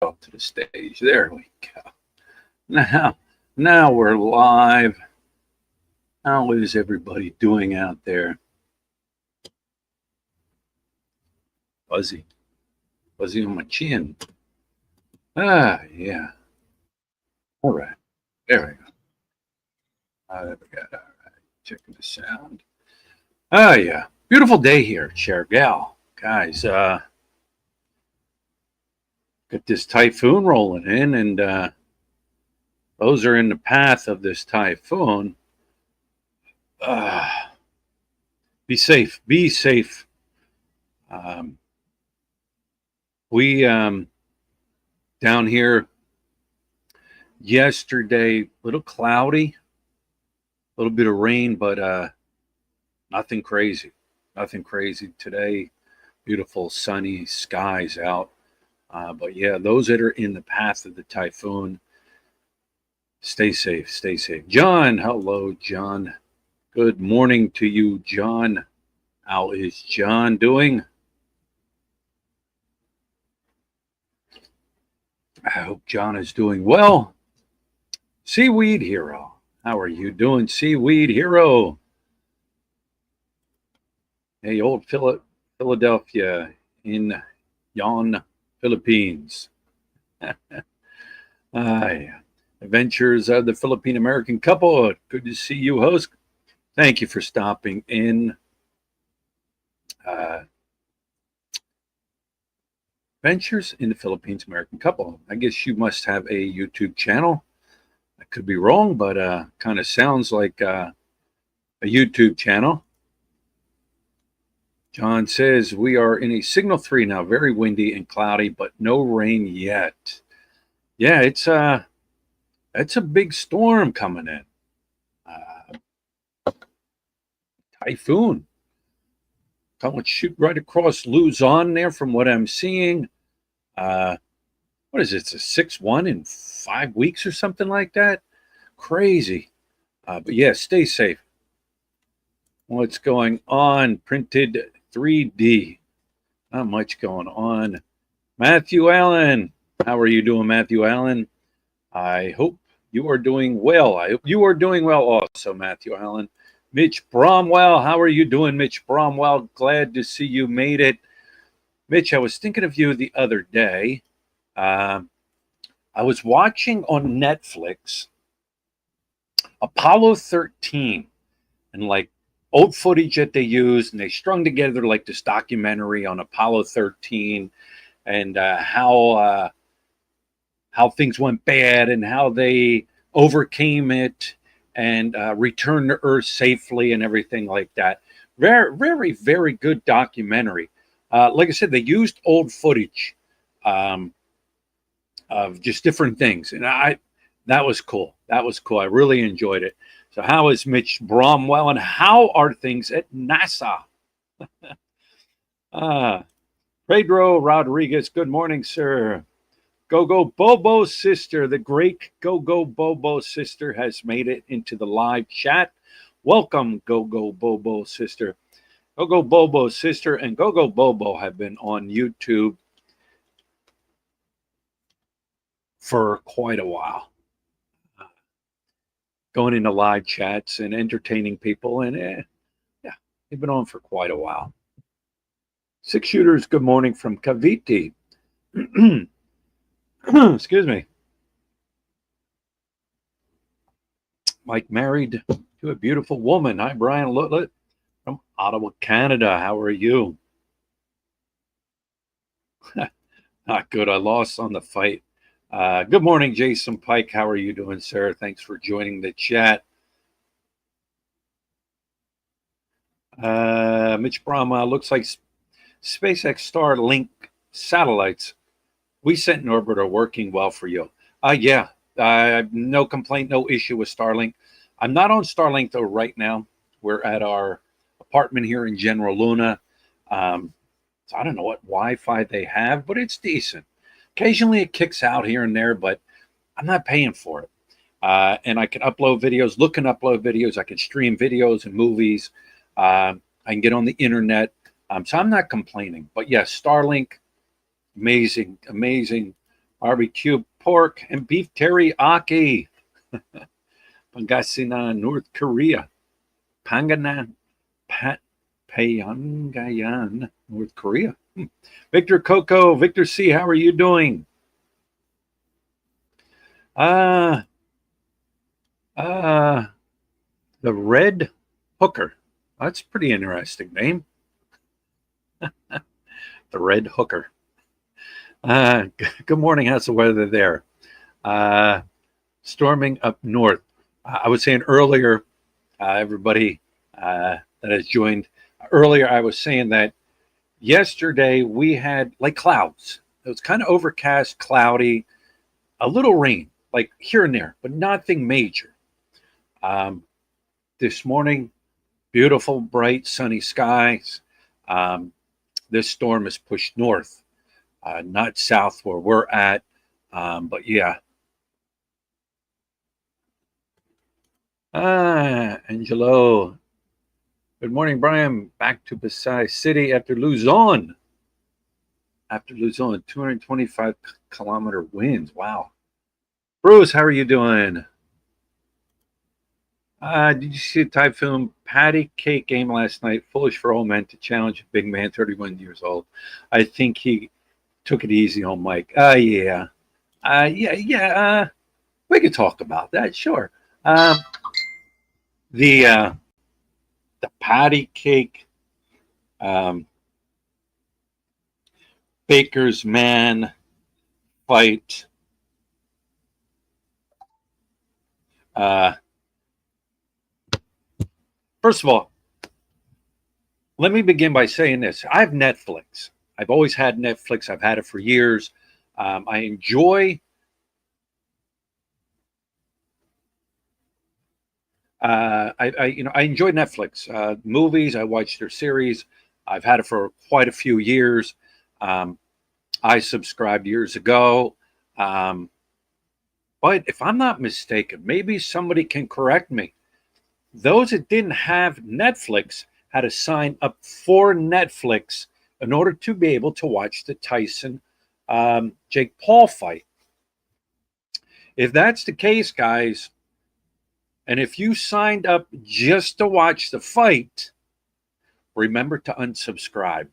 off to the stage. There we go. Now we're live. How is everybody doing out there? Fuzzy on my chin. Yeah. All right. There we go. There we go. All right. Checking the sound. Yeah. Beautiful day here, Chergal. Guys, got this typhoon rolling in, and those are in the path of this typhoon. Be safe. Be safe. We down here yesterday, a little cloudy, a little bit of rain, but nothing crazy. Nothing crazy today. Beautiful sunny skies out. But yeah, those that are in the path of the typhoon, stay safe. Stay safe. John, hello, John. Good morning to you, John. How is John doing? I hope John is doing well. Seaweed Hero, how are you doing, Seaweed Hero? Hey, old Philadelphia in yon Philippines. Yeah. Adventures of the Philippine American couple. Good to see you, host. Thank you for stopping in. Adventures in the Philippines American couple. I guess you must have a YouTube channel. I could be wrong, but kind of sounds like a YouTube channel. John says we are in a signal 3 now, very windy and cloudy, but no rain yet. Yeah, it's a big storm coming in. Typhoon. Coming shoot right across Luzon there from what I'm seeing. What is it? It's a 6-1 in 5 weeks or something like that. Crazy. But yeah, stay safe. What's going on? Printed 3D. Not much going on. Matthew Allen. How are you doing, Matthew Allen? I hope you are doing well. I hope you are doing well also, Matthew Allen. Mitch Bromwell. How are you doing, Mitch Bromwell? Glad to see you made it. Mitch, I was thinking of you the other day. I was watching on Netflix Apollo 13 and like old footage that they used, and they strung together like this documentary on Apollo 13 and how things went bad and how they overcame it and returned to Earth safely and everything like that. Very, very, very good documentary. Like I said, they used old footage of just different things, and that was cool. That was cool. I really enjoyed it. So how is Mitch Bromwell, and how are things at NASA? Pedro Rodriguez, good morning, sir. Go Bobo sister, the great Go Bobo sister has made it into the live chat. Welcome, Go Bobo sister. Go Bobo sister and Go Bobo have been on YouTube for quite a while, going into live chats and entertaining people, and yeah, they've been on for quite a while. Six Shooters, good morning from Cavite. Excuse me. Mike married to a beautiful woman. Hi, Brian Lutlet from Ottawa, Canada. How are you? Not good. I lost on the fight. Good morning, Jason Pike. How are you doing, sir? Thanks for joining the chat. Mitch Brahma, looks like SpaceX Starlink satellites we sent in orbit are working well for you. Yeah, no complaint, no issue with Starlink. I'm not on Starlink though right now. We're at our apartment here in General Luna. So I don't know what Wi-Fi they have, but it's decent. Occasionally it kicks out here and there, but I'm not paying for it. And I can upload videos, look and upload videos. I can stream videos and movies. I can get on the internet. So I'm not complaining. But yes, Starlink, amazing barbecue pork and beef teriyaki. Pangasinan, North Korea. Panganan, Pat, Pyongyang, North Korea. Victor Coco, Victor C, how are you doing? Uh, uh, the Red Hooker. That's a pretty interesting name. The Red Hooker. Good morning. How's the weather there? Uh, Storming up north. I was saying earlier, everybody that has joined earlier, I was saying that yesterday we had like clouds. It was kind of overcast, cloudy, a little rain, like here and there, but nothing major. Um, this morning, beautiful, bright, sunny skies. Um, this storm is pushed north, not south where we're at. But yeah. Angelo. Good morning, Brian. Back to Pasay City after Luzon. After Luzon, 225-kilometer winds. Wow. Bruce, how are you doing? Did you see the Typhoon patty cake game last night? Foolish for old men to challenge a big man, 31 years old. I think he took it easy on Mike. Yeah. Yeah. We could talk about that, sure. The uh, the patty cake, um, baker's man fight. Uh, First of all, let me begin by saying this. I have Netflix. I've always had Netflix. I've had it for years. I enjoy. I enjoy Netflix movies. I watch their series. I've had it for quite a few years. Um, I subscribed years ago. Um, but if I'm not mistaken, maybe somebody can correct me. Those that didn't have Netflix had to sign up for Netflix in order to be able to watch the Tyson Jake Paul fight. If that's the case, guys, and if you signed up just to watch the fight, remember to unsubscribe.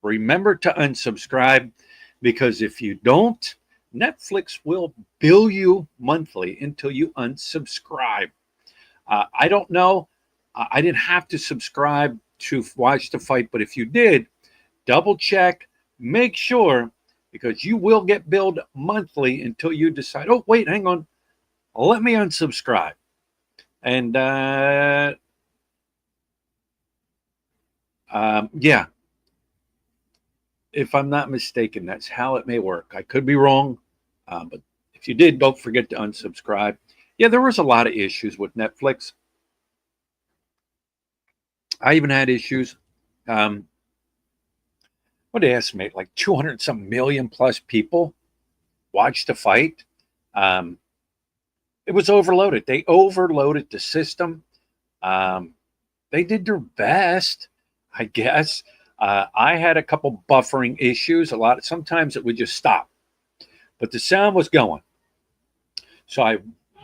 Remember to unsubscribe because if you don't, Netflix will bill you monthly until you unsubscribe. I don't know. I didn't have to subscribe to watch the fight, but if you did, double check, make sure, because you will get billed monthly until you decide, oh, wait, hang on, let me unsubscribe. And yeah, if I'm not mistaken, that's how it may work. I could be wrong, but if you did, don't forget to unsubscribe. Yeah, there was a lot of issues with Netflix. I even had issues. Um, what do they estimate? Like 200 some million plus people watched the fight. Um, it was overloaded. They overloaded the system. Um, they did their best, I guess. I had a couple buffering issues. Sometimes it would just stop, but the sound was going. So I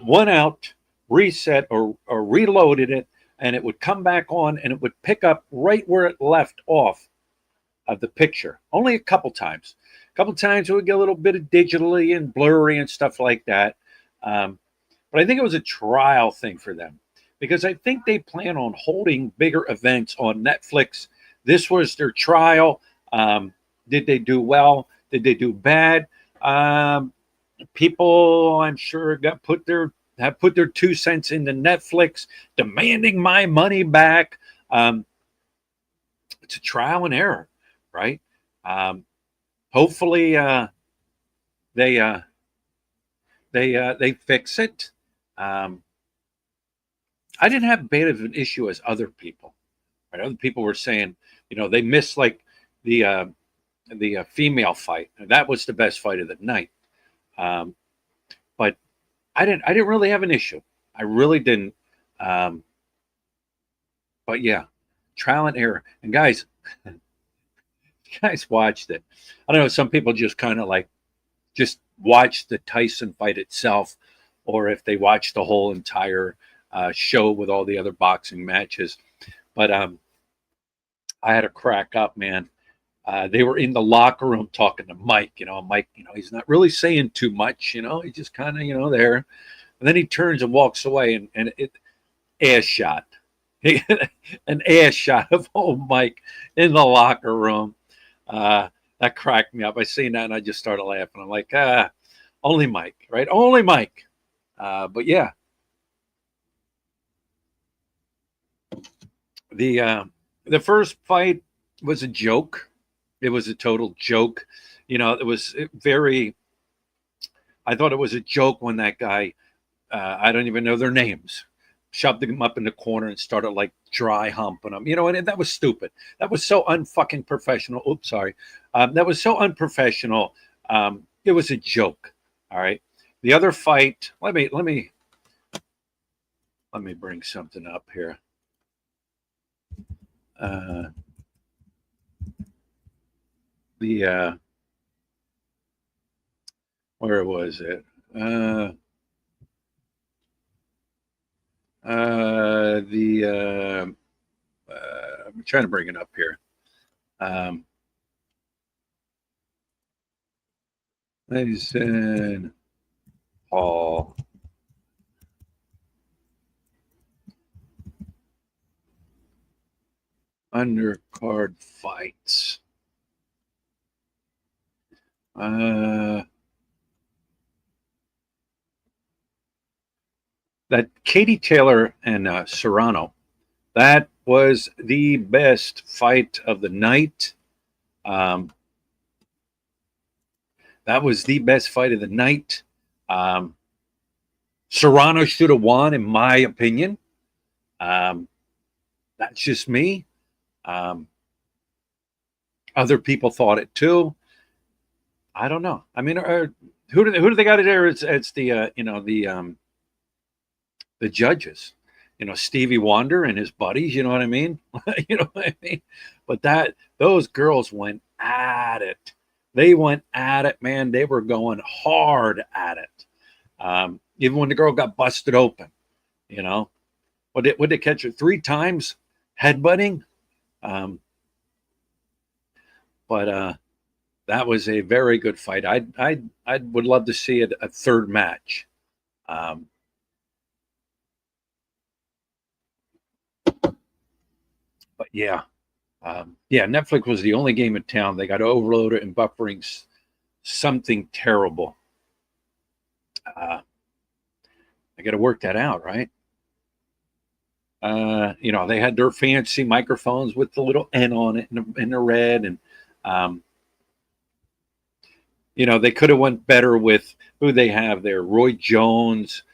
went out, reset or reloaded it, and it would come back on and it would pick up right where it left off of the picture. Only a couple times. A couple times it would get a little bit of digitally and blurry and stuff like that. But I think it was a trial thing for them because I think they plan on holding bigger events on Netflix. This was their trial. Did they do well? Did they do bad? People, I'm sure, have put their 2 cents into Netflix, demanding my money back. It's a trial and error, right? Hopefully, they they fix it. Um, I didn't have bad of an issue as other people. Right? Other people were saying, they missed like the female fight, and that was the best fight of the night. Um, but I didn't really have an issue. I really didn't. Um, but yeah, trial and error. And guys, guys watched it. I don't know. Some people just kind of like just watched the Tyson fight itself, or if they watched the whole entire show with all the other boxing matches. But I had to crack up, man. They were in the locker room talking to Mike. Mike, he's not really saying too much. He's just kind of, there. And then he turns and walks away, and it ass shot, an ass shot of old Mike in the locker room. That cracked me up. I seen that and I just started laughing. I'm like, only Mike, right? Only Mike. But yeah, the first fight was a joke. It was a total joke. It was very. I thought it was a joke when that guy, I don't even know their names, shoved him up in the corner and started like dry humping him. And that was stupid. That was so unfucking professional. Oops, sorry. That was so unprofessional. It was a joke. All right. The other fight. Let me bring something up here. Where was it? I'm trying to bring it up here. Tyson Paul. Undercard fights. That Katie Taylor and Serrano, that was the best fight of the night. That was the best fight of the night. Serrano should have won, in my opinion. That's just me. Other people thought it too. I don't know. I mean, who do they got there? It's the judges. Stevie Wonder and his buddies. You know what I mean? You know what I mean? But those girls went at it. They went at it, man. They were going hard at it. Even when the girl got busted open, would they catch her 3 times headbutting? But that was a very good fight. I would love to see a third match. But yeah, Netflix was the only game in town. They got overloaded and buffering something terrible. I got to work that out, right? They had their fancy microphones with the little N on it in the red, and they could have went better with who they have there. Roy Jones,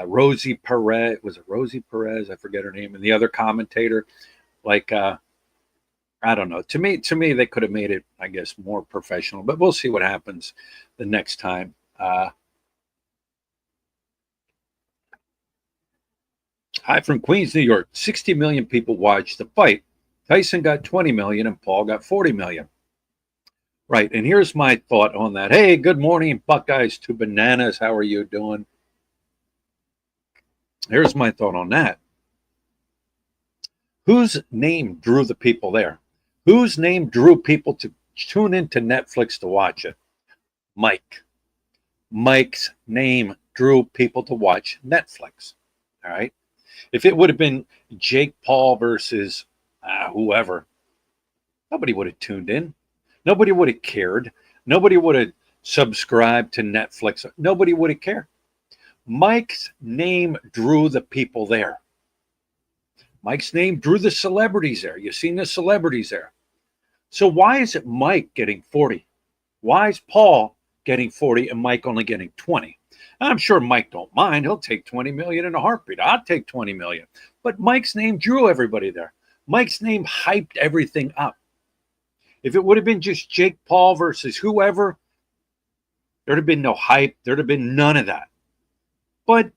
Rosie Perez. Was it Rosie Perez? I forget her name. And the other commentator, I don't know. To me, they could have made it, I guess, more professional. But we'll see what happens the next time. Hi from Queens, New York. 60 million people watched the fight. Tyson got 20 million and Paul got 40 million. Right, and here's my thought on that. Hey, good morning, Buckeyes to Bananas. How are you doing? Here's my thought on that. Whose name drew the people there? Whose name drew people to tune into Netflix to watch it? Mike. Mike's name drew people to watch Netflix. All right. If it would have been Jake Paul versus whoever, nobody would have tuned in. Nobody would have cared. Nobody would have subscribed to Netflix. Nobody would have cared. Mike's name drew the people there. Mike's name drew the celebrities there. You've seen the celebrities there. So why is it Mike getting 40? Why is Paul getting 40 and Mike only getting 20? I'm sure Mike don't mind. He'll take 20 million in a heartbeat. I'll take 20 million. But Mike's name drew everybody there. Mike's name hyped everything up. If it would have been just Jake Paul versus whoever, there'd have been no hype. There'd have been none of that. But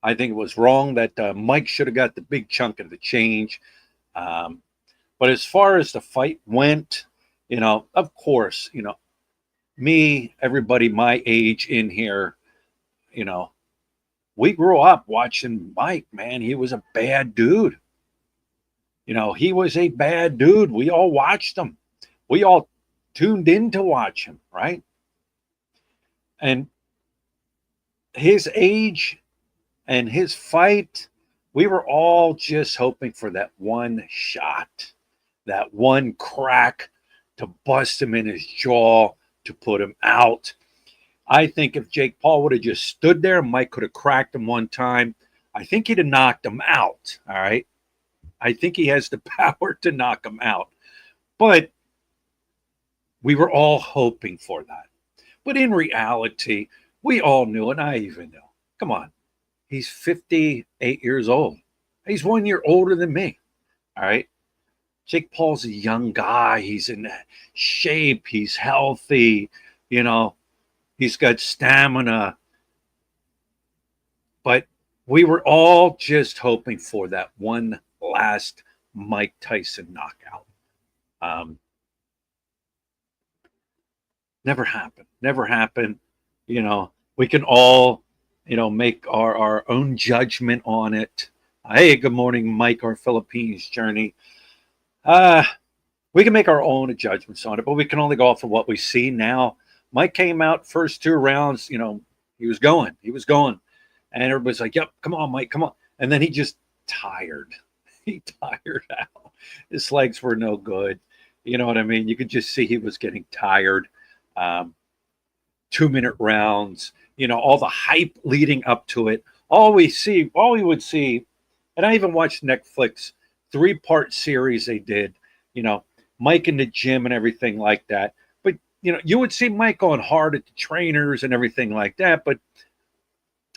I think it was wrong that Mike should have got the big chunk of the change. But as far as the fight went, of course, me, everybody my age in here, you know, we grew up watching Mike, man. He was a bad dude. He was a bad dude. We all watched him. We all tuned in to watch him, right? And his age and his fight, we were all just hoping for that one shot, that one crack to bust him in his jaw, to put him out. I think if Jake Paul would have just stood there, Mike could have cracked him one time. I think he'd have knocked him out. All right. I think he has the power to knock him out. But we were all hoping for that. But in reality, we all knew, and I even knew. Come on. He's 58 years old. He's 1 year older than me. All right. Jake Paul's a young guy. He's in shape. He's healthy. He's got stamina. But we were all just hoping for that one last Mike Tyson knockout. Never happened. Never happened. We can all, make our own judgment on it. Hey, good morning, Mike, our Philippines journey. We can make our own judgments on it, but we can only go off of what we see now. Mike came out first two rounds, he was going. And everybody's like, yep, come on, Mike, come on. And then he just tired. He tired out. His legs were no good. You know what I mean? You could just see he was getting tired. 2-minute rounds, all the hype leading up to it. All we would see, and I even watched Netflix 3-part series they did, Mike in the gym and everything like that. But, you would see Mike going hard at the trainers and everything like that, but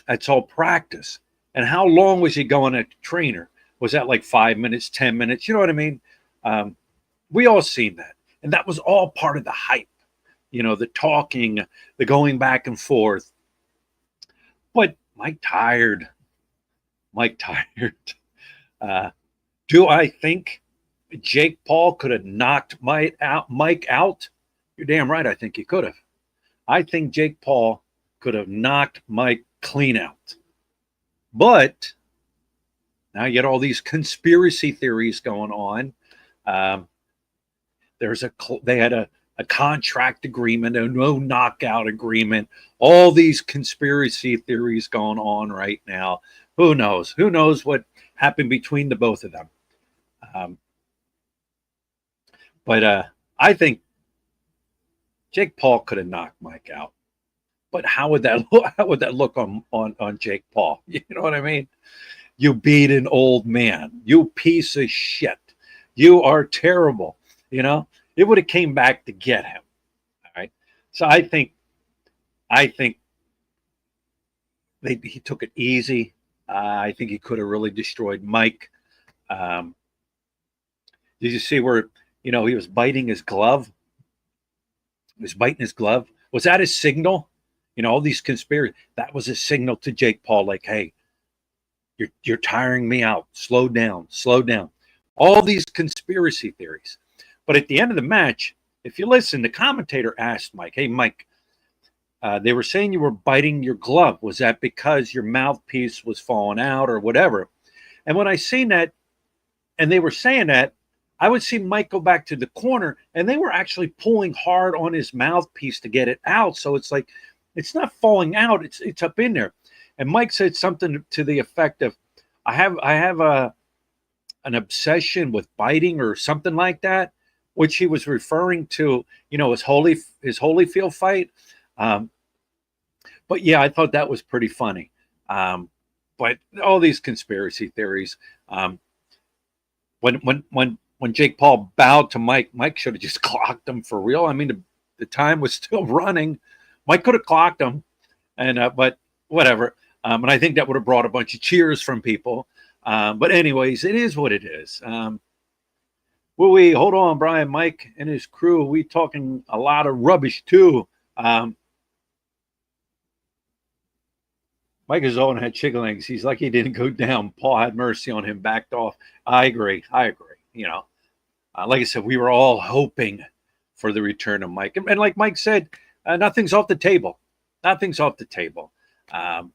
that's all practice. And how long was he going at the trainer? Was that like 5 minutes, 10 minutes? You know what I mean? We all seen that. And that was all part of the hype, the talking, the going back and forth. But Mike tired. Do I think Jake Paul could have knocked Mike out? You're damn right. I think he could have. I think Jake Paul could have knocked Mike clean out. But now you get all these conspiracy theories going on. They had a contract agreement, a no knockout agreement, all these conspiracy theories going on right now. Who knows? Who knows what happened between the both of them? But I think Jake Paul could have knocked Mike out. But how would that look? How would that look on Jake Paul? You know what I mean? You beat an old man. You piece of shit. You are terrible. It would have came back to get him. All right. So I think he took it easy. I think he could have really destroyed Mike. Did you see where he was biting his glove? He was biting his glove. Was that his signal? All these conspiracy. That was a signal to Jake Paul, like, hey, you're tiring me out. Slow down. Slow down. All these conspiracy theories. But at the end of the match, if you listen, the commentator asked Mike, hey, Mike, they were saying you were biting your glove. Was that because your mouthpiece was falling out or whatever? And when I seen that, and they were saying that, I would see Mike go back to the corner, and they were actually pulling hard on his mouthpiece to get it out. So it's like, it's not falling out. It's up in there. And Mike said something to the effect of, I have an obsession with biting or something like that, which he was referring to, his Holyfield fight. But yeah, I thought that was pretty funny. But all these conspiracy theories. When Jake Paul bowed to Mike, Mike should have just clocked him for real. I mean, the time was still running. Mike could have clocked him, but whatever. And I think that would have brought a bunch of cheers from people. But anyways, it is what it is. Hold on, Brian. Mike and his crew, we talking a lot of rubbish too. Mike is on had chicken legs. He's like he didn't go down. Paul had mercy on him, backed off. I agree. Like I said, we were all hoping for the return of Mike. And like Mike said, Nothing's off the table. Nothing's off the table. Um,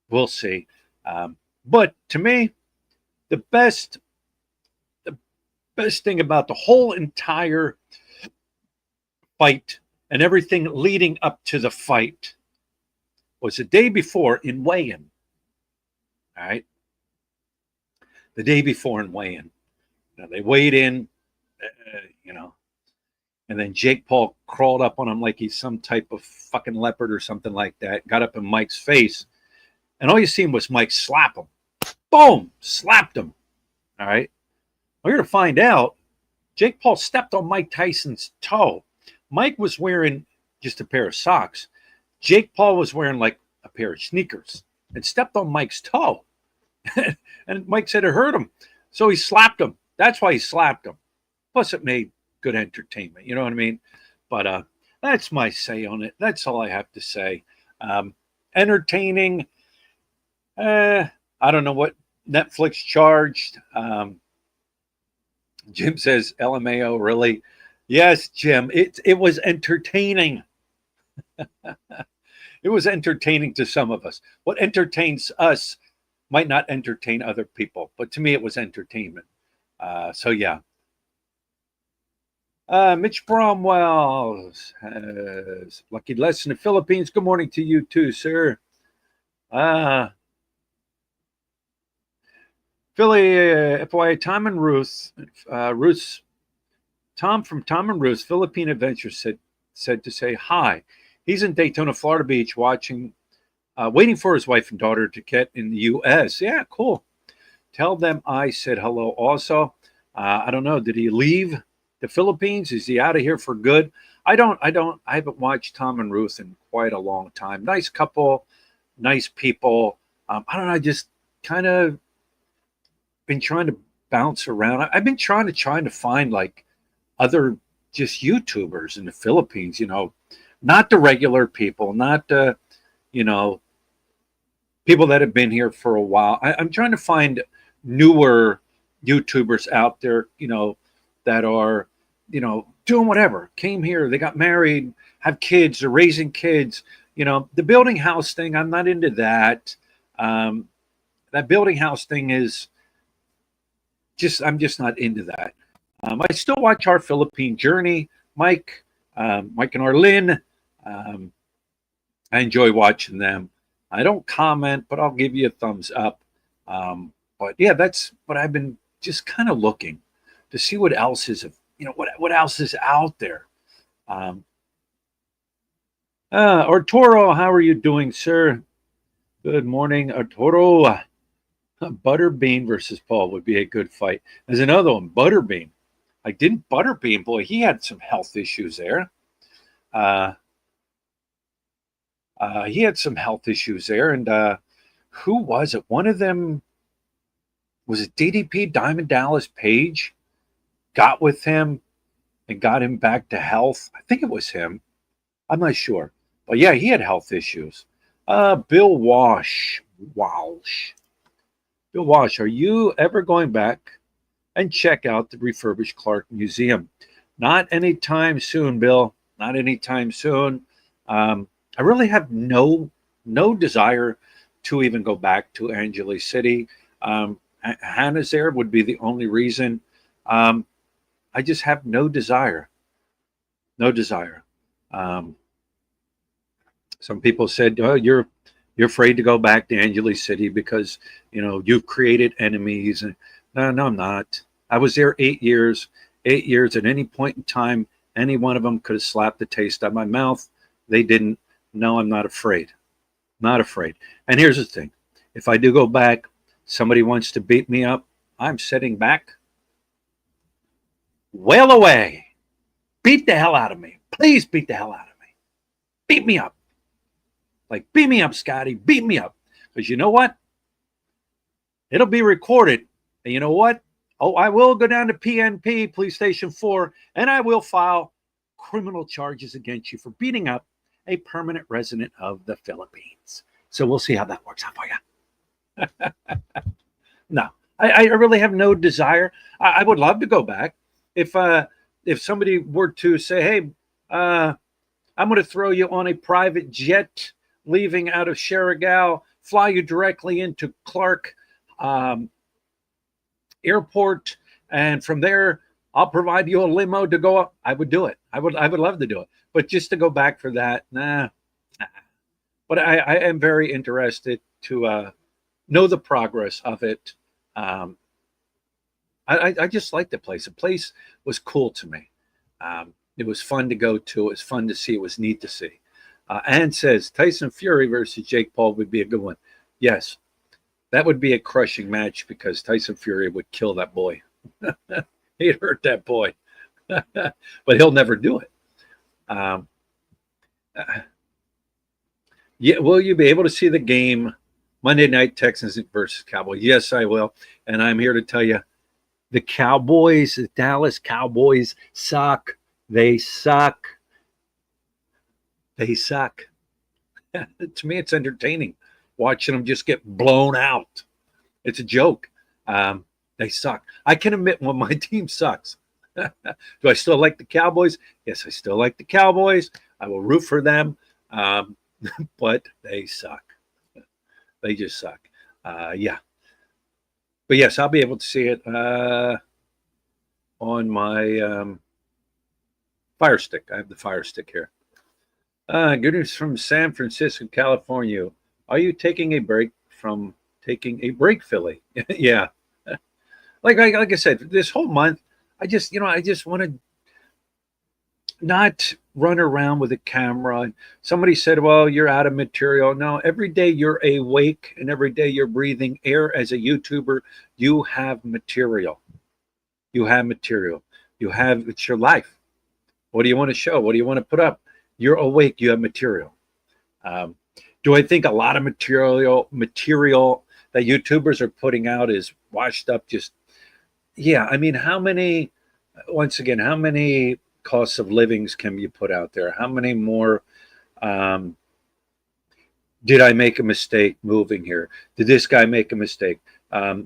we'll see. But to me, the best the best thing about the whole entire fight and everything leading up to the fight was the day before in weigh-in. All right, the day before in weigh-in. Now, they weighed in, you know, and then Jake Paul crawled up on him like he's some type of fucking leopard or something like that. Got up in Mike's face, and all you seen was Mike slap him. Boom, slapped him. All right. We're going to find out. Jake Paul stepped on Mike Tyson's toe. Mike was wearing just a pair of socks. Jake Paul was wearing like a pair of sneakers and stepped on Mike's toe. And Mike said it hurt him. So he slapped him. That's why he slapped him. Plus, it made good entertainment. You know what I mean? But that's my say on it. That's all I have to say. Entertaining. I don't know what Netflix charged. Jim says, LMAO, really? Yes, Jim. It was entertaining. It was entertaining to some of us. What entertains us might not entertain other people, but to me, it was entertainment. So yeah. Mitch Bromwell has lucky less in the Philippines. Good morning to you too, sir. Philly, FYI, Tom and Ruth, Tom from Tom and Ruth's Philippine Adventure said to say hi. He's in Daytona, Florida Beach, waiting for his wife and daughter to get in the U.S. Yeah, cool. Tell them I said hello. Also, I don't know. Did he leave the Philippines? Is he out of here for good? I haven't watched Tom and Ruth in quite a long time. Nice couple, nice people. I don't know. I just kind of been trying to bounce around. I've been trying to find like other just YouTubers in the Philippines, not the regular people, not the, people that have been here for a while. I'm trying to find newer YouTubers out there, that are, doing whatever, came here, they got married, have kids, they're raising kids, the building house thing. I'm not into that. That building house thing is I'm just not into that. I still watch Our Philippine Journey, Mike and Arlene. I enjoy watching them. I don't comment, but I'll give you a thumbs up. But yeah, that's what I've been just kind of looking to see what else is, what else is out there. Arturo, how are you doing, sir? Good morning, Arturo. Butterbean versus Paul would be a good fight. There's another one, Butterbean. Didn't Butterbean, boy, he had some health issues there. He had some health issues there. And who was it? One of them, was it DDP, Diamond Dallas Page? Got with him and got him back to health. I think it was him. I'm not sure. But yeah, he had health issues. Bill Walsh. Bill Walsh, are you ever going back and check out the refurbished Clark Museum? Not anytime soon, Bill. Not anytime soon. I really have no desire to even go back to Angeles City. Hannah's there would be the only reason. I just have no desire. No desire. Some people said, "Oh, you're afraid to go back to Angeles City because you've created enemies." And no, I'm not. I was there 8 years. 8 years. At any point in time, any one of them could have slapped the taste out of my mouth. They didn't. No, I'm not afraid. Not afraid. And here's the thing: if I do go back, somebody wants to beat me up, I'm sitting back, wail away, beat the hell out of me. Please beat the hell out of me. Beat me up. Beat me up, Scotty. Beat me up. Because you know what? It'll be recorded. And you know what? Oh, I will go down to PNP, Police Station 4, and I will file criminal charges against you for beating up a permanent resident of the Philippines. So we'll see how that works out for you. No, I really have no desire. I would love to go back. If somebody were to say, hey, I'm going to throw you on a private jet leaving out of Sherrigal, fly you directly into Clark um, Airport, and from there, I'll provide you a limo to go up. I would do it. I would love to do it. But just to go back for that, nah. But I am very interested to know the progress of it. Um, I just like the place. The place was cool to me. It was fun to go to. It was fun to see. It was neat to see. Ann says Tyson Fury versus Jake Paul would be a good one. Yes, that would be a crushing match because Tyson Fury would kill that boy. He'd hurt that boy, but he'll never do it. Um, yeah, will you be able to see the game Monday night Texans versus Cowboys? Yes, I will, and I'm here to tell you the Cowboys, the Dallas Cowboys suck. They suck. They suck. To me, it's entertaining watching them just get blown out. It's a joke. They suck. I can admit when my team sucks. Do I still like the Cowboys? Yes, I still like the Cowboys. I will root for them, but they suck. They just suck. Yeah. But yes, I'll be able to see it on my Fire Stick. I have the Fire Stick here. Good news from San Francisco, California. Are you taking a break from taking a break, Philly? Yeah. Like I said, this whole month, I just want to not run around with a camera. Somebody said, well, you're out of material. No, every day you're awake and every day you're breathing air as a YouTuber, you have material. You have material. It's your life. What do you want to show? What do you want to put up? You're awake. You have material. Um, do I think a lot of material that YouTubers are putting out is washed up? Just yeah. I mean, once again, how many costs of livings can you put out there? How many more? Um, did I make a mistake moving here? Did this guy make a mistake?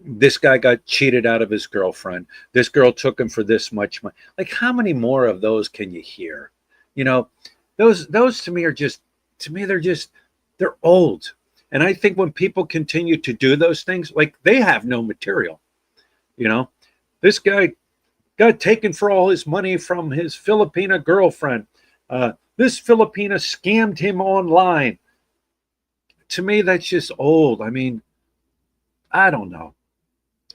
This guy got cheated out of his girlfriend. This girl took him for this much money. Like, how many more of those can you hear? You know, those to me they're old. And I think when people continue to do those things, like they have no material. You know, this guy got taken for all his money from his Filipina girlfriend. This Filipina scammed him online. To me, that's just old. I mean, I don't know,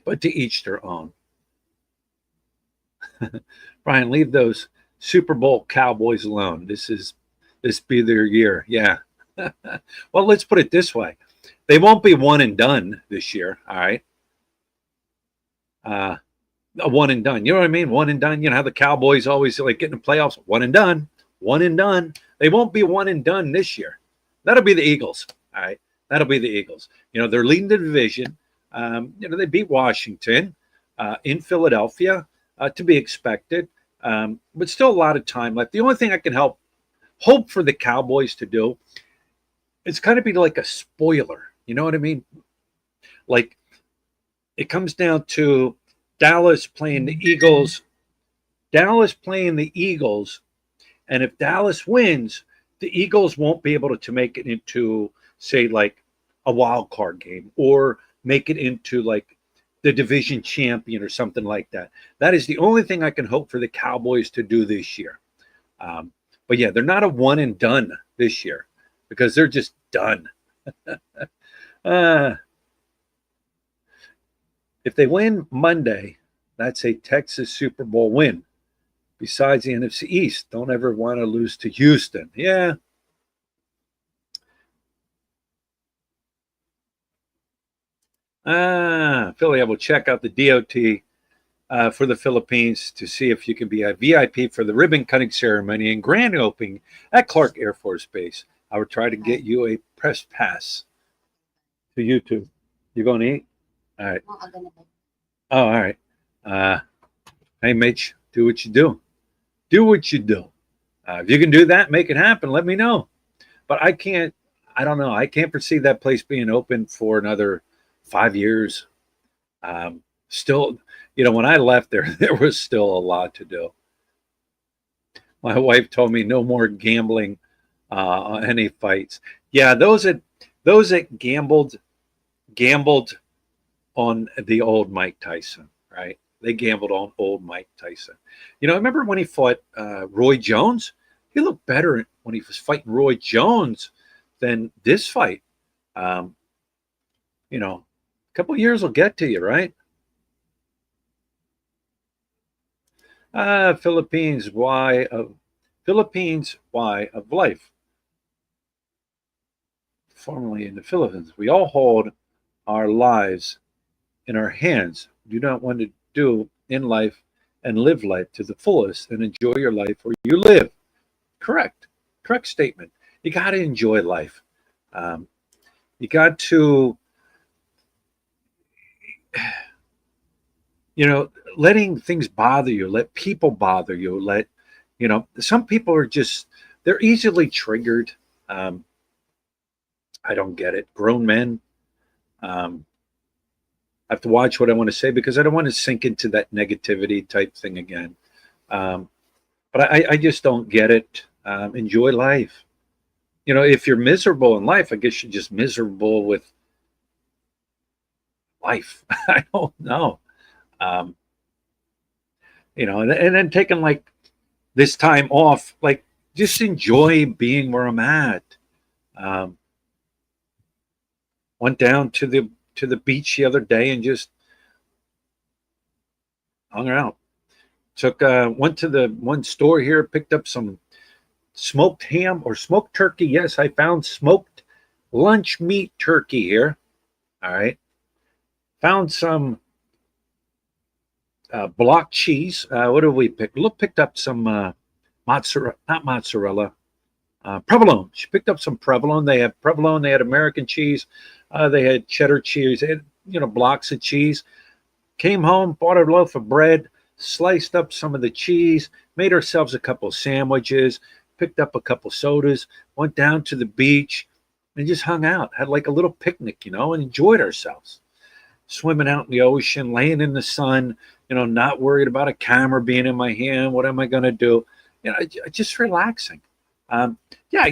but to each their own. Brian, leave those Super Bowl Cowboys alone. This be their year. Yeah. Well, let's put it this way: they won't be one and done this year. All right. A one and done. You know what I mean? One and done. You know how the Cowboys always like getting the playoffs. One and done. One and done. They won't be one and done this year. That'll be the Eagles. All right. That'll be the Eagles. You know, they're leading the division. They beat Washington in Philadelphia, to be expected, but still a lot of time left. The only thing I can hope for the Cowboys to do is kind of be like a spoiler. You know what I mean? Like it comes down to Dallas playing the Eagles. And if Dallas wins, the Eagles won't be able to make it into, say, like a wild card game or make it into like the division champion or something like that. That is the only thing I can hope for the Cowboys to do this year. But yeah, they're not a one and done this year because they're just done. If they win Monday, that's a Texas Super Bowl win. Besides the NFC East, don't ever want to lose to Houston. Yeah. Philly, I will check out the DOT for the Philippines to see if you can be a VIP for the ribbon cutting ceremony and grand opening at Clark Air Force Base. I will try to get you a press pass to YouTube. You going to eat? All right. Oh, all right. Hey, Mitch, do what you do. Do what you do. If you can do that, make it happen. Let me know. But I don't know. I can't foresee that place being open for another 5 years. Still, when I left there, there was still a lot to do. My wife told me no more gambling any fights. Yeah, those that gambled on the old Mike Tyson, right? They gambled on old Mike Tyson. You know, I remember when he fought Roy Jones. He looked better when he was fighting Roy Jones than this fight. Um, you know, a couple of years will get to you, right? Philippines, why of life, formerly in the Philippines. We all hold our lives in our hands. Do not want to do in life and live life to the fullest and enjoy your life where you live. Correct. Correct statement. You got to enjoy life. Um, you got to, letting things bother you, let people bother you, some people are just, they're easily triggered. Um, I don't get it. Grown men, um, I have to watch what I want to say because I don't want to sink into that negativity type thing again. Um, but I just don't get it. Enjoy life. If you're miserable in life, I guess you're just miserable with life. I don't know. Um, and then taking like this time off, like just enjoy being where I'm at. Um, went down to the beach the other day and just hung out. Went to the one store here, picked up some smoked ham or smoked turkey. Yes, I found smoked lunch meat turkey here. All right. Found some block cheese. What did we pick? Look, picked up some mozzarella, not mozzarella, provolone. She picked up some provolone. They had provolone. They had American cheese. They had cheddar cheese. They had, blocks of cheese. Came home, bought a loaf of bread, sliced up some of the cheese, made ourselves a couple sandwiches, picked up a couple sodas, went down to the beach, and just hung out. Had like a little picnic, and enjoyed ourselves. Swimming out in the ocean, laying in the sun, not worried about a camera being in my hand. What am I going to do? Just relaxing. Um, yeah,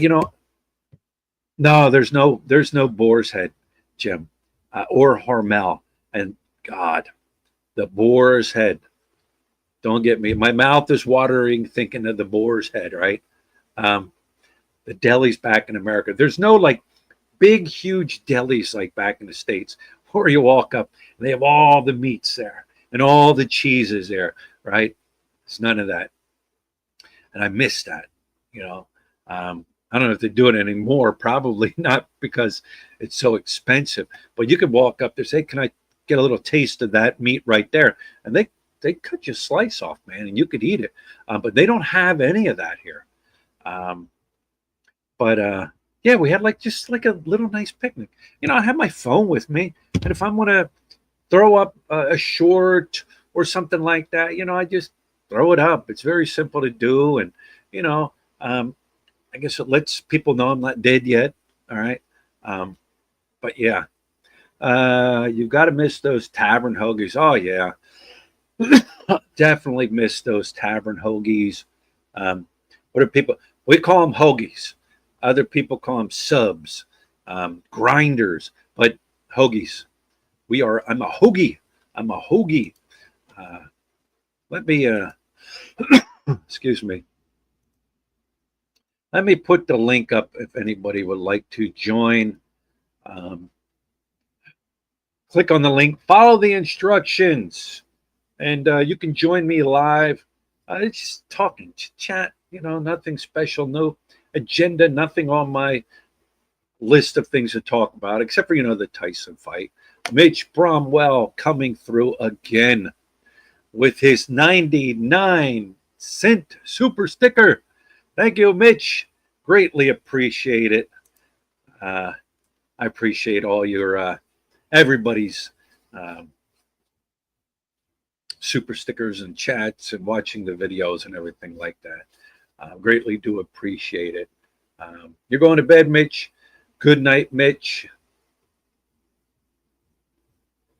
no, there's no boar's head, Jim, or Hormel. And God, the boar's head. Don't get me. My mouth is watering thinking of the boar's head, right? Um, the delis back in America. There's no like big, huge delis like back in the States where you walk up and they have all the meats there and all the cheeses there, right? It's none of that. And I miss that, you know. I don't know if they do it anymore. Probably not because it's so expensive. But you could walk up there, say, "Can I get a little taste of that meat right there?" And they cut you a slice off, man, and you could eat it. But they don't have any of that here. Um, but yeah, we had like just like a little nice picnic. I have my phone with me, and if I want to throw up a short or something like that, I just throw it up. It's very simple to do, and you know, um, I guess it lets people know I'm not dead yet. All right, um, but yeah, you've got to miss those tavern hoagies. Oh yeah, definitely miss those tavern hoagies. Um, what are people? We call them hoagies. Other people call them subs, grinders, but hoagies. I'm a hoagie. I'm a hoagie. Uh, let me, excuse me. Let me put the link up if anybody would like to join. Um, click on the link, follow the instructions, and you can join me live. It's just talking, chat, nothing special, no agenda, nothing on my list of things to talk about, except for, the Tyson fight. Mitch Bromwell coming through again with his 99-cent super sticker. Thank you, Mitch. Greatly appreciate it. I appreciate all your, everybody's super stickers and chats and watching the videos and everything like that. Greatly do appreciate it. You're going to bed, Mitch. Good night, Mitch.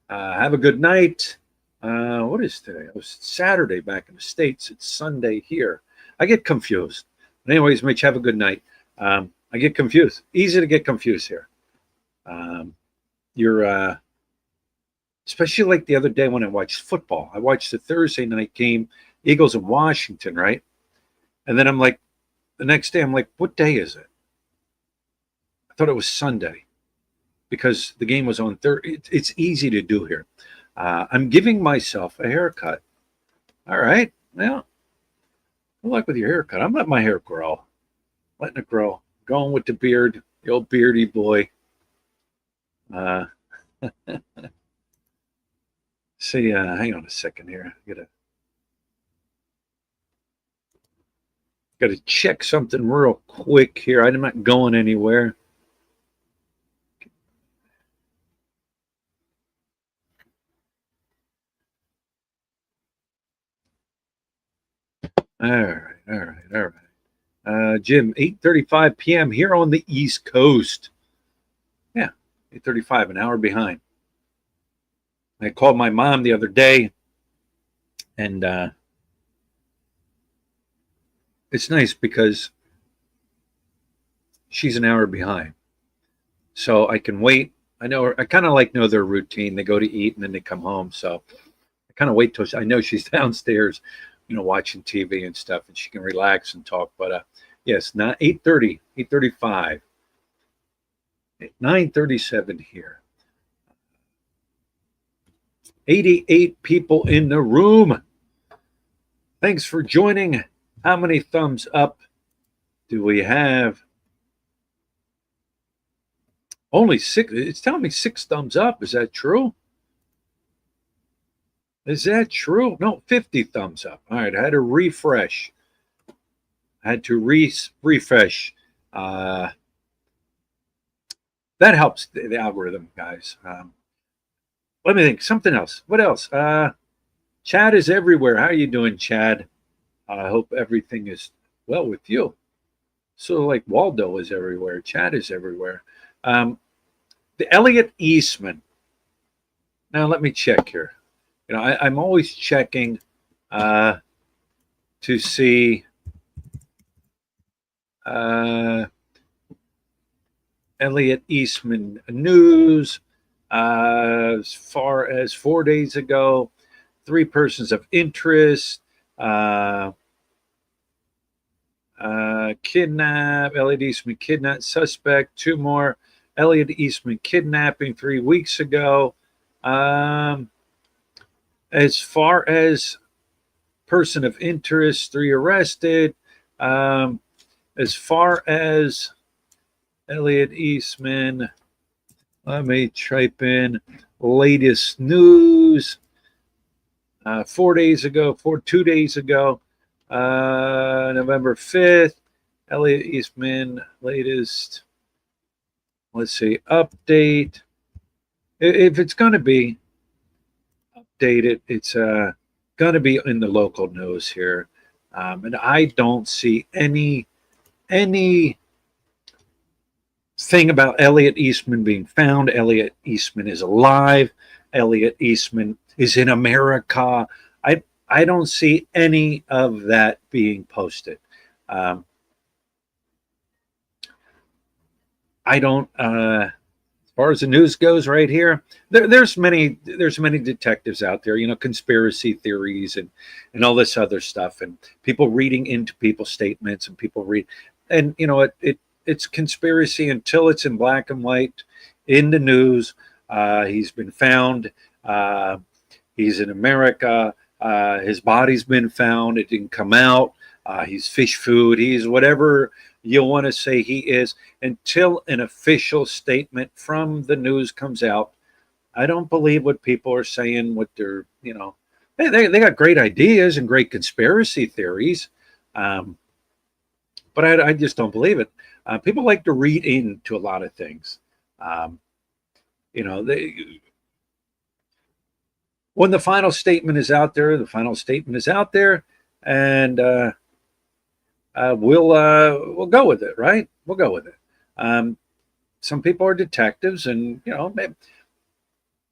Have a good night. What is today? It was Saturday back in the States. It's Sunday here. I get confused. But anyways, Mitch, have a good night. I get confused. Easy to get confused here. You're especially like the other day when I watched football. I watched the Thursday night game, Eagles in Washington, right? And then I'm like, the next day, I'm like, what day is it? I thought it was Sunday because the game was on Thursday. It's easy to do here. I'm giving myself a haircut. All right. Well, good luck with your haircut. I'm letting my hair grow, letting it grow. Going with the beard, the old beardy boy. Uh, see, hang on a second here. Gotta check something real quick here. I'm not going anywhere. All right, all right, all right. Jim, 8:35 p.m. here on the East Coast. Yeah, 8:35, an hour behind. I called my mom the other day, and it's nice because she's an hour behind, so I can wait. I know her, I kind of like know their routine. They go to eat and then they come home, so I kind of wait till I know she's downstairs, watching TV and stuff, and she can relax and talk. But yes, not 8:30, 8:35, 9:37 here. 88 people in the room. Thanks for joining. How many thumbs up do we have? Only 6. It's telling me 6 thumbs up. Is that true? Is that true? No, 50 thumbs up. All right, I had to refresh. Refresh. That helps the algorithm, guys. Let me think. Something else. What else? Chad is everywhere. How are you doing, Chad? I hope everything is well with you. So, like Waldo is everywhere. Chad is everywhere. The Elliot Eastman. Now, let me check here. I'm always checking to see Elliot Eastman news. As far as 4 days ago, 3 persons of interest. Kidnap, Elliot Eastman kidnapped suspect, 2 more. Elliot Eastman kidnapping 3 weeks ago. As far as person of interest, 3 arrested. As far as Elliot Eastman, let me type in latest news. 2 days ago, November 5th, Elliot Eastman, latest, let's see, update. If it's going to be updated, it's going to be in the local news here. And I don't see any thing about Elliot Eastman being found. Elliot Eastman is alive. Elliot Eastman is in America. I don't see any of that being posted. I don't. As far as the news goes, right here, there's many detectives out there. Conspiracy theories and all this other stuff, and people reading into people's statements, and people read, and it's conspiracy until it's in black and white in the news. He's been found. He's in America. His body's been found. It didn't come out. He's fish food. He's whatever you want to say he is. Until an official statement from the news comes out, I don't believe what people are saying. What they're, they got great ideas and great conspiracy theories, but I just don't believe it. People like to read into a lot of things. When the final statement is out there, and we'll go with it, right? We'll go with it. Some people are detectives, and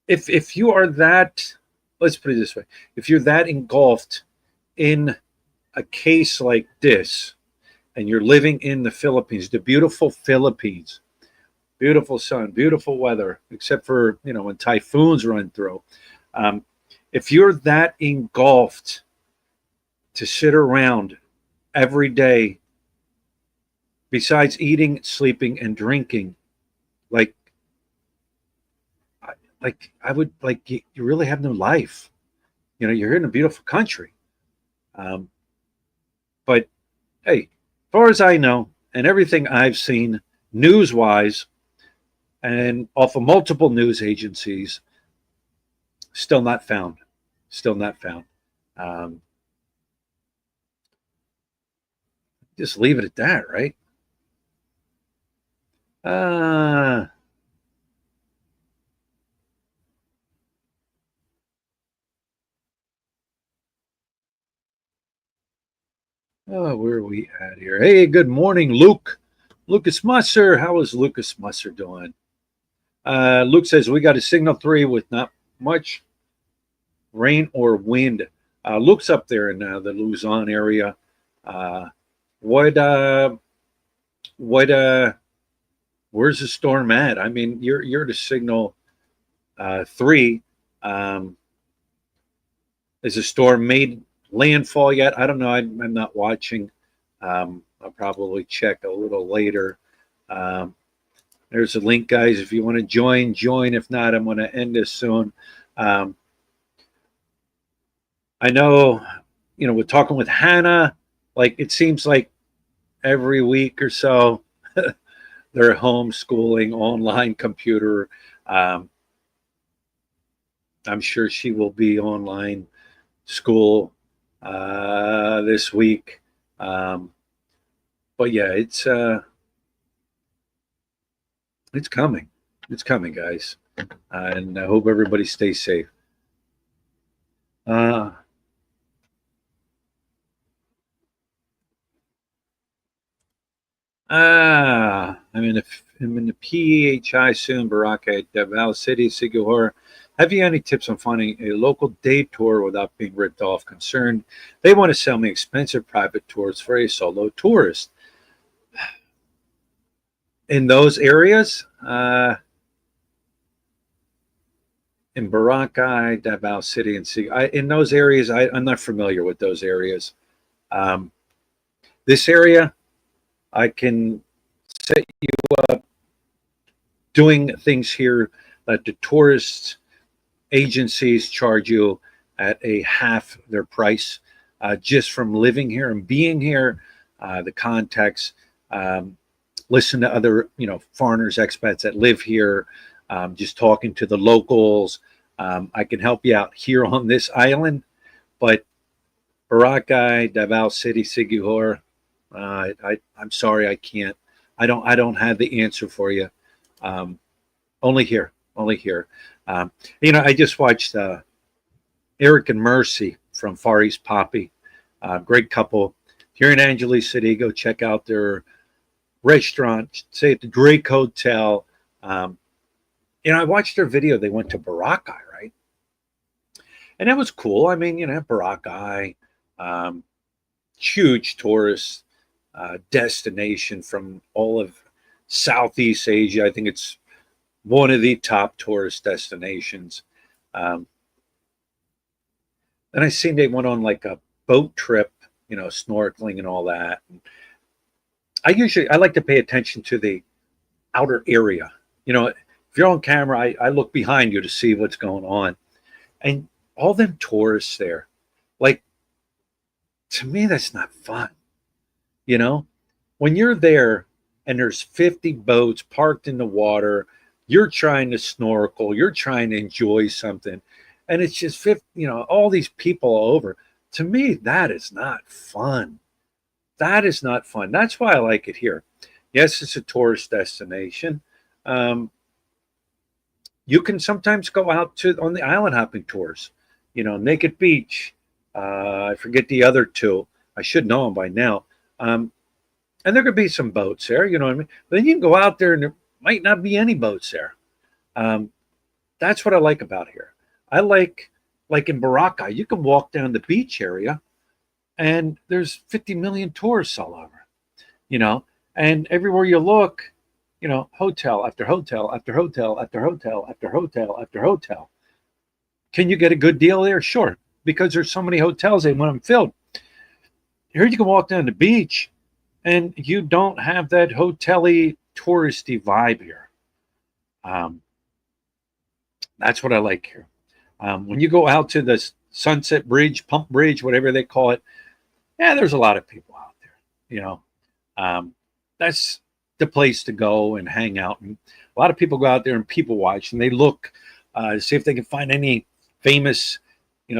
if you are that, let's put it this way: if you're that engulfed in a case like this, and you're living in the Philippines, the beautiful Philippines, beautiful sun, beautiful weather, except for, when typhoons run through. Um, if you're that engulfed to sit around every day, besides eating, sleeping, and drinking, like, I would like you really have no life. You're in a beautiful country, um, but hey, as far as I know, and everything I've seen news wise, and off of multiple news agencies, still not found. Still not found. Um, just leave it at that, right? Uh, where are we at here? Hey, good morning, Luke. Lucas Musser. How is Lucas Musser doing? Luke says we got a signal 3 with not much rain or wind. Luke's up there in the Luzon area. Uh, what what where's the storm at? I mean, you're to signal 3. Um, is the storm made landfall yet? I don't know. I'm not watching. I'll probably check a little later. Um, there's a link, guys. If you want to join, join. If not, I'm going to end this soon. Um, I know, we're talking with Hannah. Like, it seems like every week or so, they're homeschooling, online computer. Um, I'm sure she will be online school this week. Um, but yeah, it's coming. It's coming, guys, and I hope everybody stays safe. Uh, I'm in the PHI soon, Baraka at Davao City, Sigihor. Have you any tips on finding a local day tour without being ripped off? Concerned they want to sell me expensive private tours for a solo tourist in those areas. In Boracay, Davao City, and in those areas, I'm not familiar with those areas. Um, this area, I can set you up doing things here that the tourist agencies charge you at a half their price, just from living here and being here. The context, listen to other foreigners, expats that live here, just talking to the locals. I can help you out here on this island, but Boracay, Davao City, Sigihor, I'm sorry, I can't. I don't have the answer for you. Um, only here, only here. I just watched Eric and Mercy from Far East Poppy. Great couple. If you're in Angeles City, go check out their restaurant. Say at the Drake Hotel. I watched their video. They went to Boracay, right? And that was cool. I mean, Boracay, um, huge tourist destination from all of Southeast Asia. I think it's one of the top tourist destinations. Um, and I seen they went on like a boat trip, snorkeling and all that. And I like to pay attention to the outer area. If you're on camera, I look behind you to see what's going on. And all them tourists there, like, to me, that's not fun. You know, when you're there and there's 50 boats parked in the water, you're trying to snorkel, you're trying to enjoy something, and it's just 50, all these people all over. To me, that is not fun. That is not fun. That's why I like it here. Yes, it's a tourist destination. Um, you can sometimes go out to on the island hopping tours, Naked Beach. I forget the other two. I should know them by now. Um, and there could be some boats there, you know what I mean? But then you can go out there and there might not be any boats there. Um, that's what I like about here. I like in Boracay, you can walk down the beach area and there's 50 million tourists all over. you know, and everywhere you look, hotel after hotel after hotel after hotel after hotel after hotel. Can you get a good deal there? Sure, because there's so many hotels and when I'm filled. Here you can walk down the beach and you don't have that hotel-y touristy vibe here. Um, that's what I like here. When you go out to the Sunset Bridge, Pump Bridge, whatever they call it, yeah, there's a lot of people out there. You know, that's the place to go and hang out. And a lot of people go out there and people watch, and they look to see if they can find any famous,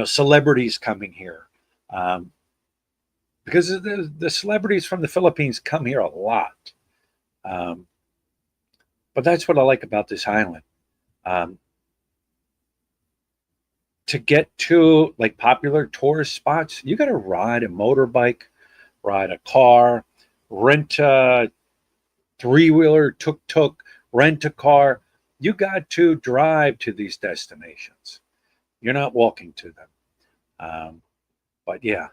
celebrities coming here. Because the celebrities from the Philippines come here a lot. But that's what I like about this island. Um, to get to like popular tourist spots, you got to ride a motorbike, ride a car, rent a three-wheeler, tuk-tuk, rent a car. You got to drive to these destinations. You're not walking to them. But yeah,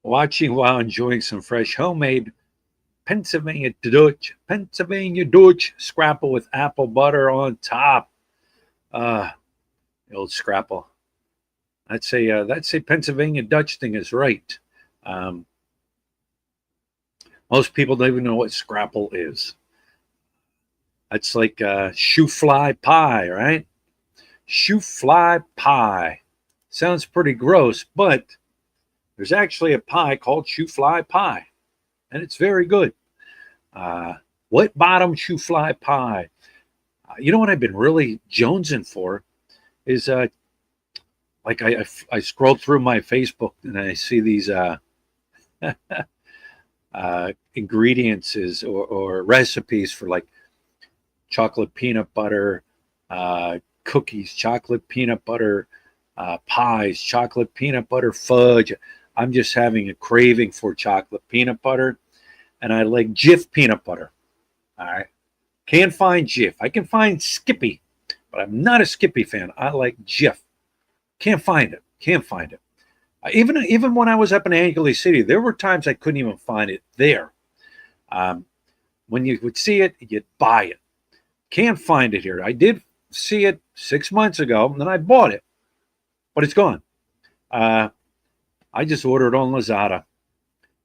watching while enjoying some fresh homemade Pennsylvania Dutch scrapple with apple butter on top. Uh, the old scrapple. That's a Pennsylvania Dutch thing is right. Um, most people don't even know what scrapple is. That's like shoe fly pie, right? Shoe fly pie. Sounds pretty gross, but there's actually a pie called shoe fly pie, and it's very good. Uh, Wet bottom shoe fly pie. You know what I've been really jonesing for is like I scrolled through my Facebook and I see these ingredients or recipes for like chocolate peanut butter cookies, chocolate peanut butter pies, chocolate peanut butter fudge. I'm just having a craving for chocolate peanut butter, and I like Jif peanut butter. All right, can't find Jif. I can find Skippy, but I'm not a Skippy fan. I like Jif. Can't find it. Can't find it. Even when I was up in Angeles City, there were times I couldn't even find it there. Um, when you would see it, you'd buy it. Can't find it here. I did see it 6 months ago, and then I bought it, but it's gone. Uh, I just ordered on Lazada.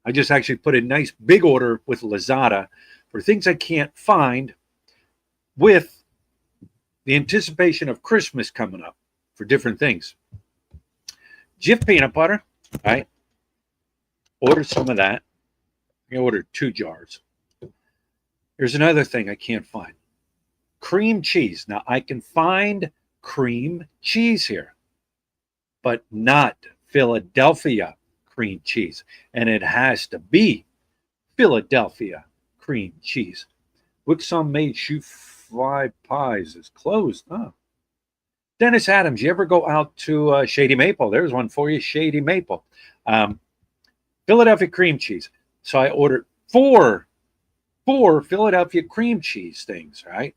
I just actually put a nice big order with Lazada for things I can't find with the anticipation of Christmas coming up for different things. Jif peanut butter, right? Ordered some of that. I ordered 2 jars. Here's another thing I can't find. Cream cheese. Now, I can find cream cheese here, but not Philadelphia cream cheese. And it has to be Philadelphia cream cheese. Wixom made shoe fly pies is closed. Oh. Dennis Adams, you ever go out to Shady Maple? There's one for you, Shady Maple. Philadelphia cream cheese. So I ordered four Philadelphia cream cheese things, right?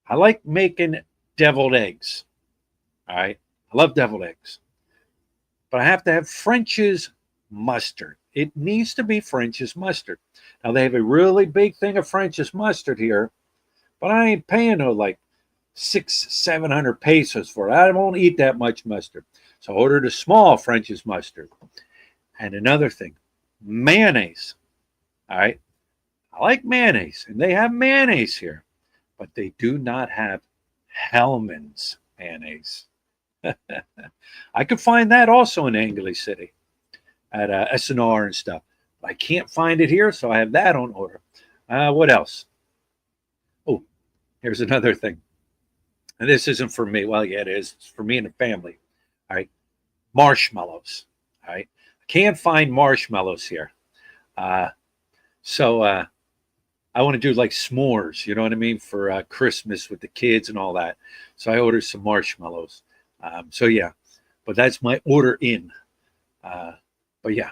I like making deviled eggs, all right? I love deviled eggs. But I have to have French's mustard. It needs to be French's mustard. Now, they have a really big thing of French's mustard here, but I ain't paying no like 600-700 pesos for it. I won't eat that much mustard. So I ordered a small French's mustard. And another thing, mayonnaise. All right. I like mayonnaise, and they have mayonnaise here, but they do not have Hellman's mayonnaise. I could find that also in Angeles City at SNR and stuff. I can't find it here, so I have that on order. What else? Oh, here's another thing. And this isn't for me. Well, yeah, it is. It's for me and the family. All right. Marshmallows. All right. I can't find marshmallows here. So I want to do like s'mores, you know what I mean, for Christmas with the kids and all that. So I ordered some marshmallows. So yeah, but that's my order in. But yeah.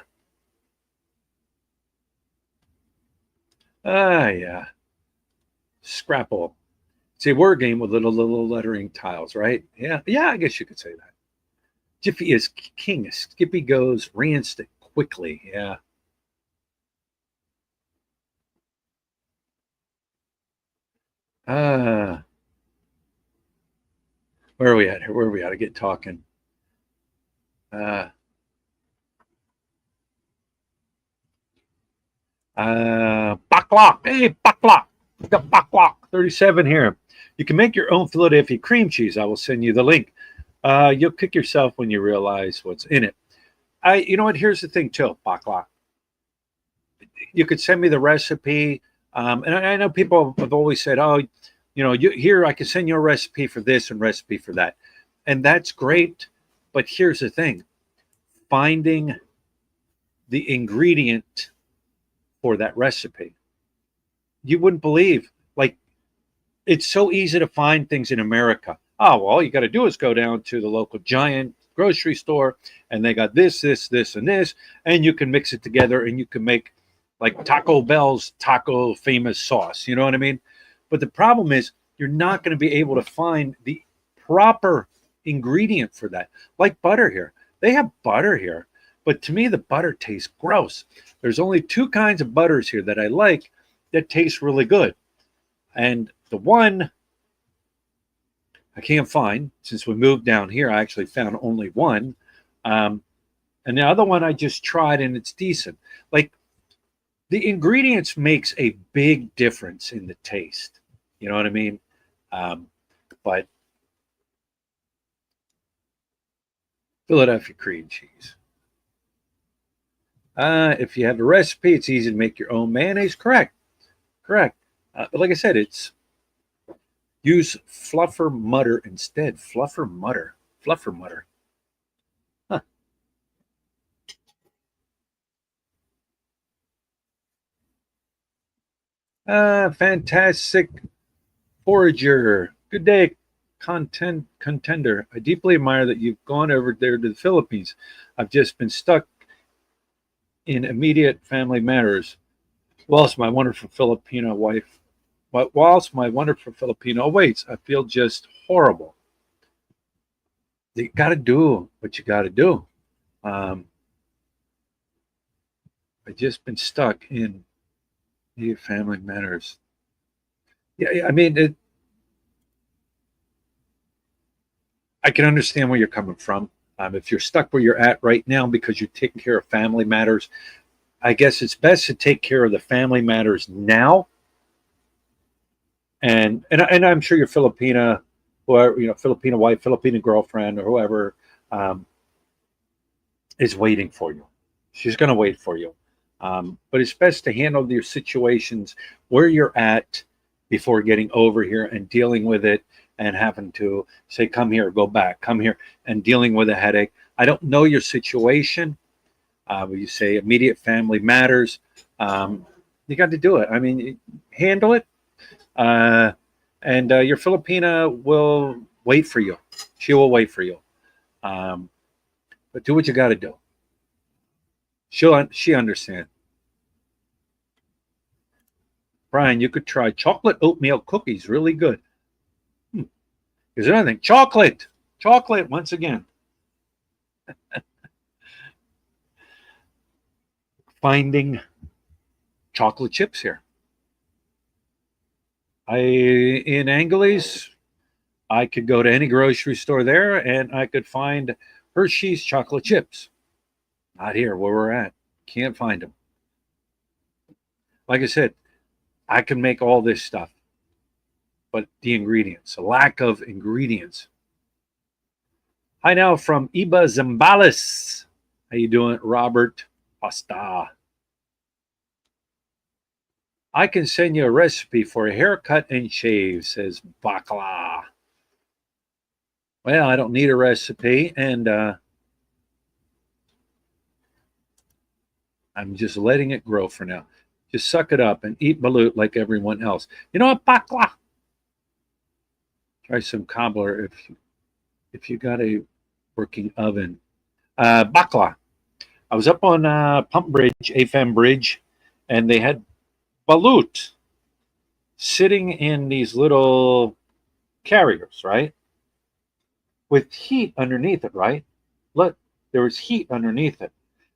Yeah. Scrapple. It's a word game with little lettering tiles, right? Yeah. Yeah, I guess you could say that. Jiffy is king. Skippy goes rancid quickly. Yeah. Uh, where are we at? Where are we at? I get talking. Uh, Baklak. Hey, Baklak. We got Baklak 37 here. You can make your own Philadelphia cream cheese. I will send you the link. You'll kick yourself when you realize what's in it. You know what? Here's the thing, too, Baklak. You could send me the recipe. And I know people have always said, "Oh, here I can send you a recipe for this and recipe for that," and that's great. But here's the thing: finding the ingredient for that recipe. You wouldn't believe, like, it's so easy to find things in America. Oh, well, all you got to do is go down to the local giant grocery store, and they got this, and this, and you can mix it together, and you can make like Taco Bell's taco famous sauce. You know what I mean? But the problem is, you're not going to be able to find the proper ingredient for that. Like butter here, they have butter here, but to me, the butter tastes gross. There's only two kinds of butters here that I like that taste really good, and the one I can't find since we moved down here. I actually found only one. Um, and the other one I just tried and it's decent. Like the ingredients makes a big difference in the taste. You know what I mean? Um, but Philadelphia cream cheese. If you have a recipe, it's easy to make your own mayonnaise. Correct. Correct. But like I said, it's use fluffer mutter instead. Fluffer mutter. Fluffer mutter. Huh. Fantastic forager. Good day, contender. I deeply admire that you've gone over there to the Philippines. I've just been stuck in immediate family matters. Whilst my wonderful Filipino wife, but whilst my wonderful Filipino waits, I feel just horrible. You got to do what you got to do. Um, I've just been stuck in immediate family matters. Yeah, I mean, I can understand where you're coming from. If you're stuck where you're at right now because you're taking care of family matters, I guess it's best to take care of the family matters now. And I'm sure your Filipina, or Filipino wife, Filipino girlfriend, or whoever um, is waiting for you. She's going to wait for you. But it's best to handle your situations where you're at before getting over here and dealing with it and having to say, come here, go back, come here, and dealing with a headache. I don't know your situation. When you say immediate family matters, you got to do it. I mean, handle it. Uh, and your Filipina will wait for you. She will wait for you. Um, but do what you got to do. She understand. Brian, you could try chocolate oatmeal cookies. Really good. Hmm. Is there anything? Chocolate. Once again, finding chocolate chips here. In Angeles, I could go to any grocery store there and I could find Hershey's chocolate chips. Not here where we're at. Can't find them. Like I said, I can make all this stuff, but the ingredients, a lack of ingredients. Hi now from Iba Zambales. How you doing, Robert Pasta? I can send you a recipe for a haircut and shave, says Bakla. Well, I don't need a recipe, and I'm just letting it grow for now. Just suck it up and eat balut like everyone else. You know what, Bakla? Try some cobbler if you got a working oven. Bakla. I was up on Pump Bridge, AFM Bridge, and they had balut sitting in these little carriers, right? With heat underneath it, right? Look, there was heat underneath it.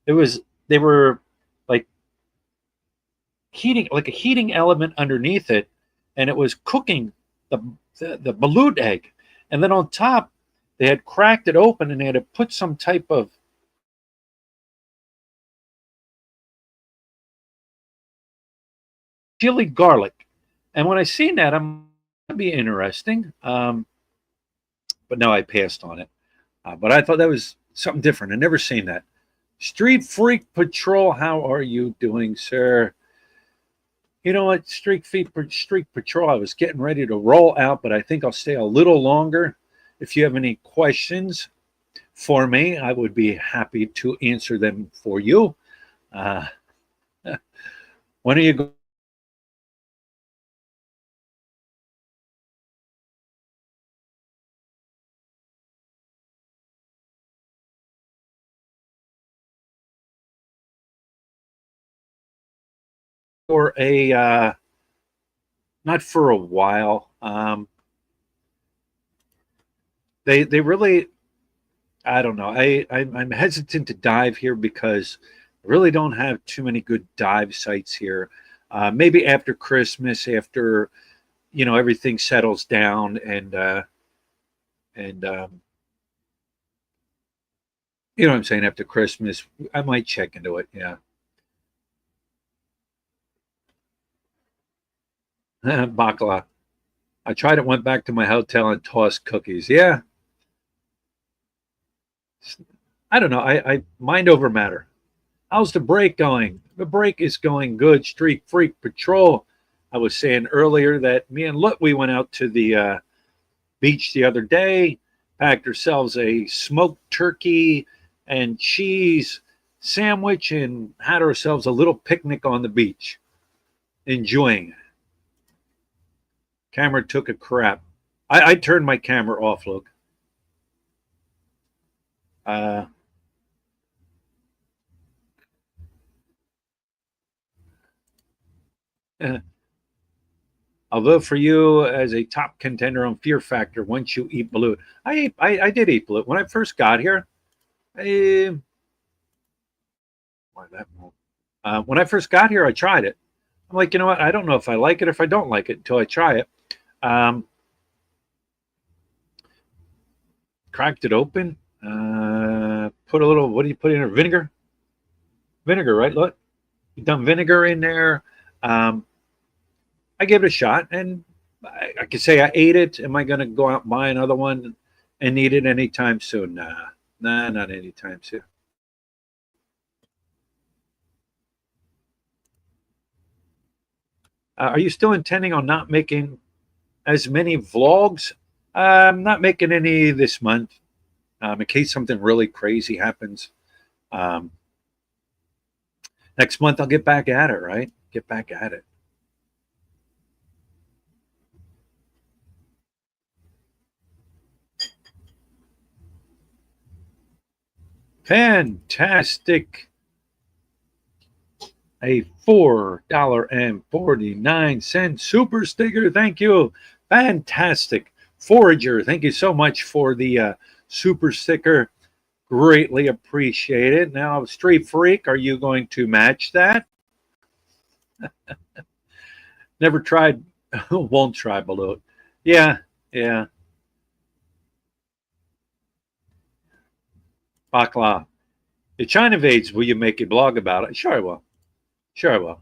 It was they were like heating, like a heating element underneath it, and it was cooking the the balut egg. And then on top, they had cracked it open and they had to put some type of chili garlic. And when I seen that, I'm that'd be interesting. But no, I passed on it. But I thought that was something different. I never seen that. Street Freak Patrol, how are you doing, sir? You know what, Street Patrol, I was getting ready to roll out, but I think I'll stay a little longer. If you have any questions for me, I would be happy to answer them for you. Uh, when are you going for a not for a while? They really, I don't know. I'm hesitant to dive here because I really don't have too many good dive sites here. Maybe after Christmas, after everything settles down, and you know what I'm saying. After Christmas, I might check into it. Yeah, bakla. I tried it. Went back to my hotel and tossed cookies. Yeah, I don't know. I mind over matter. How's the break going? The break is going good. Street Freak Patrol. I was saying earlier that me and Lut, we went out to the beach the other day, packed ourselves a smoked turkey and cheese sandwich, and had ourselves a little picnic on the beach, enjoying. Camera took a crap. I turned my camera off, look. Uh, I'll vote for you as a top contender on Fear Factor once you eat balut. I did eat balut when I first got here. I, why that when I first got here, I tried it. I'm like, you know what? I don't know if I like it or if I don't like it until I try it. Um, Cracked it open. Put a little. What do you put in there? Vinegar. Vinegar, right? Look, you done vinegar in there. Um, I gave it a shot, and I could say I ate it. Am I going to go out and buy another one and eat it anytime soon? Nah, not anytime soon. Are you still intending on not making as many vlogs? I'm not making any this month, in case something really crazy happens. Um, Next month, I'll get back at it, right? Get back at it. Fantastic. A $4.49 super sticker. Thank you. Fantastic. Forager, thank you so much for the super sticker. Greatly appreciate it. Now, Street Freak, are you going to match that? Never tried, won't try below. Yeah, yeah. Bakla. If China invades, will you make a blog about it? Sure, I will. Sure, I will.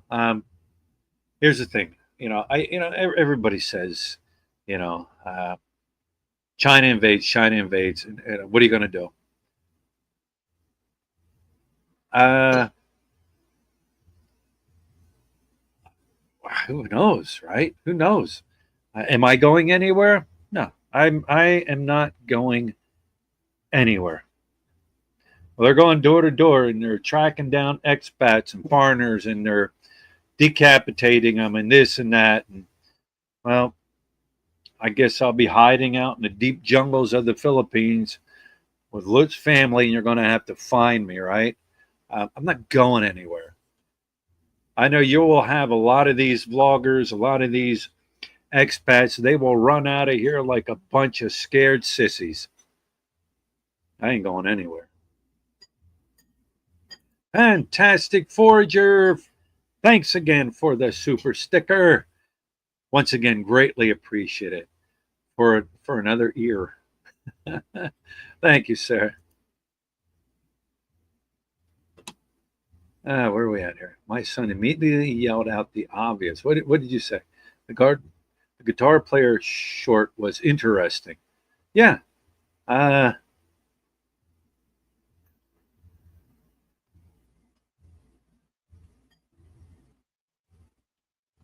Here's the thing. Everybody says, you know, China invades, China invades, and what are you going to do? Uh, who knows, right? Who knows? Am I going anywhere? No, I am not going anywhere. Well, they're going door to door and they're tracking down expats and foreigners and they're decapitating them and this and that. And well, I guess I'll be hiding out in the deep jungles of the Philippines with Lutz's family, and you're going to have to find me, right? I'm not going anywhere. I know you will have a lot of these vloggers, a lot of these expats. They will run out of here like a bunch of scared sissies. I ain't going anywhere. Fantastic Forager. Thanks again for the super sticker. Once again, greatly appreciate it for another ear. Thank you, sir. Where are we at here? My son immediately yelled out the obvious. What did you say? The guard, the guitar player short was interesting. Yeah. Uh,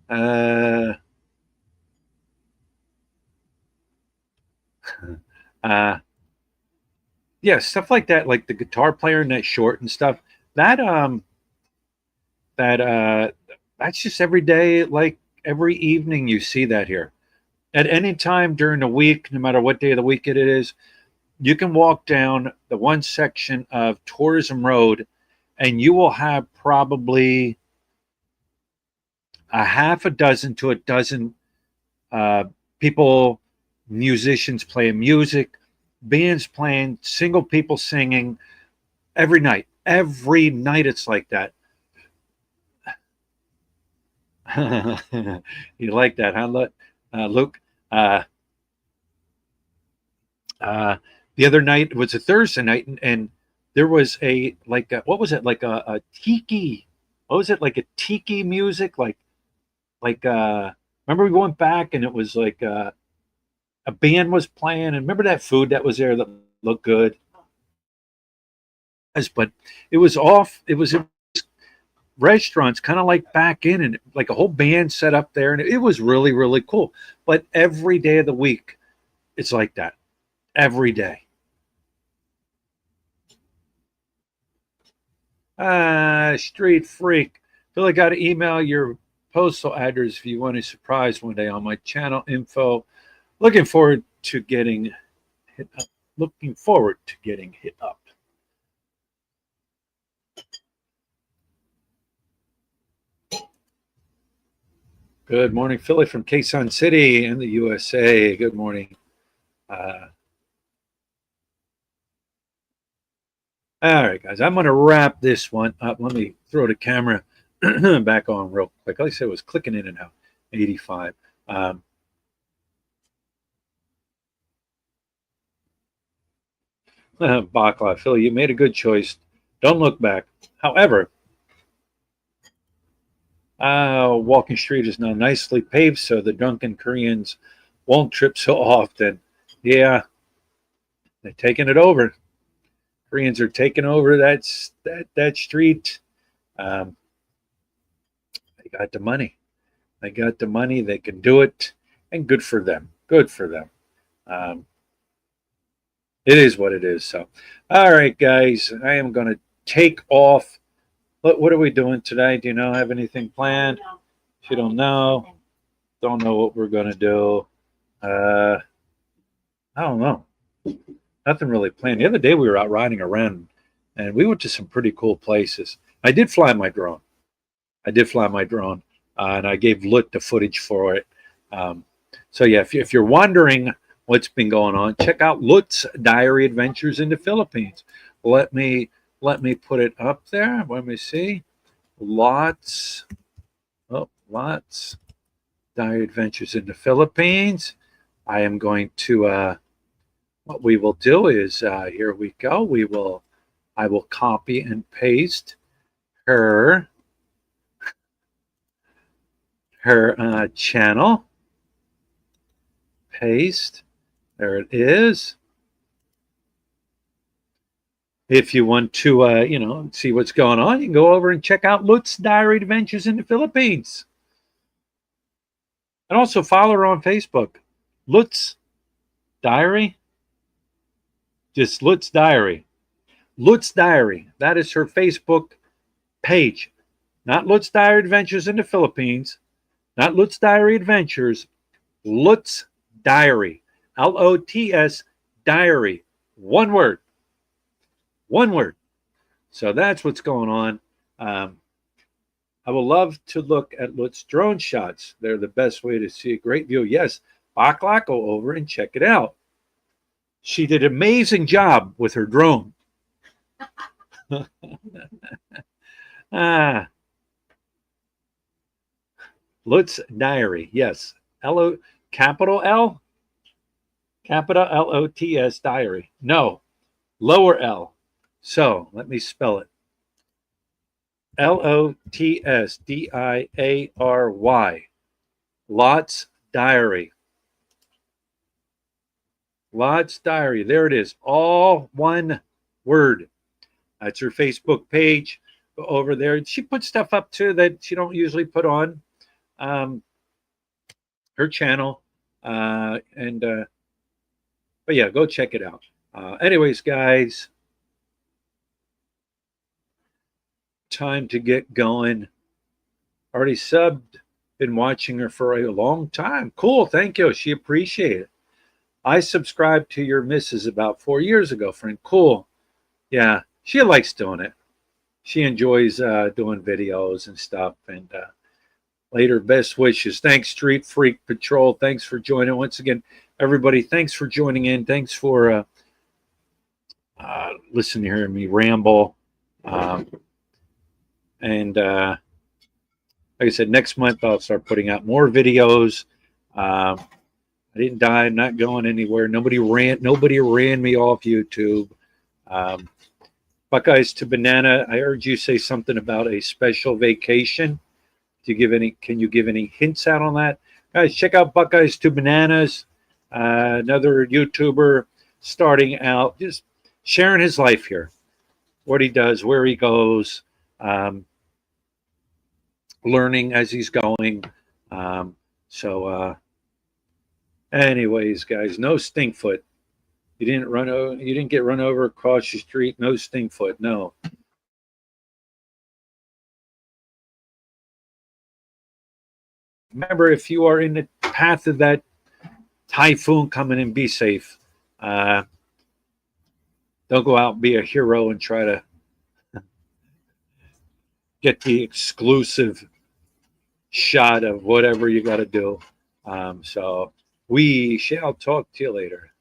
uh, uh, yeah, stuff like that, like the guitar player in that short and stuff. That that that's just every day, like every evening you see that here. At any time during the week, no matter what day of the week it is, you can walk down the one section of Tourism Road and you will have probably a half a dozen to a dozen uh, people, musicians playing music, bands playing, single people singing every night. Every night it's like that. You like that, huh, Luke? Uh, uh, the other night was a Thursday night, and there was what was it, like a tiki? What was it, like a tiki music? Like remember we went back and it was like a band was playing, and remember that food that was there that looked good? Yes, but it was off. It was in restaurants, kind of like back in, and like a whole band set up there, and it was really really cool. But every day of the week, it's like that. Every day. Street freak. Phil, I got to email your postal address if you want a surprise one day on my channel info. Looking forward to getting hit up. Looking forward to getting hit up. Good morning, Philly from Quezon City in the USA. Good morning. Uh, all right, guys, I'm going to wrap this one up. Let me throw the camera back on real quick. Like I said, it was clicking in and out. 85. Bakla, Philly, you made a good choice. Don't look back. However, Walking Street is now nicely paved, so the drunken Koreans won't trip so often. Yeah, they're taking it over. Koreans are taking over that street. Um, they got the money. They got the money. They can do it, and good for them. Good for them. Um, it is what it is. So, all right, guys, I am going to take off. What are we doing today? Do you know have anything planned? If you don't know what we're going to do. Uh, I don't know. Nothing really planned. The other day we were out riding around, and we went to some pretty cool places. I did fly my drone. I did fly my drone, and I gave Lut the footage for it. Um, so yeah, if you're wondering what's been going on, check out Lut's Diary Adventures in the Philippines. Let me put it up there. Let me see. Lots Diary Adventures in the Philippines. I am going to. What we will do is here we go. I will copy and paste her channel. Paste. There it is. If you want to, see what's going on, you can go over and check out Lutz Diary Adventures in the Philippines. And also follow her on Facebook. Lutz Diary. Just Lutz Diary. Lutz Diary. That is her Facebook page. Not Lutz Diary Adventures in the Philippines. Not Lutz Diary Adventures. Lutz Diary. Lots Diary. One word. One word. So that's what's going on. I would love to look at Lutz drone shots. They're the best way to see a great view. Yes, Baklak, go over and check it out. She did an amazing job with her drone. Ah, Lutz Diary. Yes. L-O, capital L? Capital Lots Diary. No, lower L. So let me spell it. Lotsdiary. Lot's Diary. Lot's Diary. There it is. All one word. That's her Facebook page. Go over there. She puts stuff up too that she don't usually put on um, her channel. But yeah, go check it out. Anyways, guys, time to get going. Already subbed. Been watching her for a long time. Cool. Thank you. She appreciated it. I subscribed to your missus about 4 years ago, friend. Cool. Yeah, she likes doing it. She enjoys doing videos and stuff. And later, best wishes. Thanks, Street Freak Patrol. Thanks for joining once again, everybody. Thanks for joining in. Thanks for listening to hear me ramble. And like I said, next month I'll start putting out more videos. I didn't die. I'm not going anywhere. Nobody ran me off YouTube. Buckeyes to Banana. I heard you say something about a special vacation. Can you give any hints out on that? Guys, check out Buckeyes to Bananas. Another YouTuber starting out, just sharing his life here, what he does, where he goes, learning as he's going. Anyways, guys, no stinkfoot. You didn't get run over across the street. No stinkfoot. No. Remember, if you are in the path of that typhoon coming in, be safe. Don't go out and be a hero and try to get the exclusive shot of whatever you got to do. So we shall talk to you later.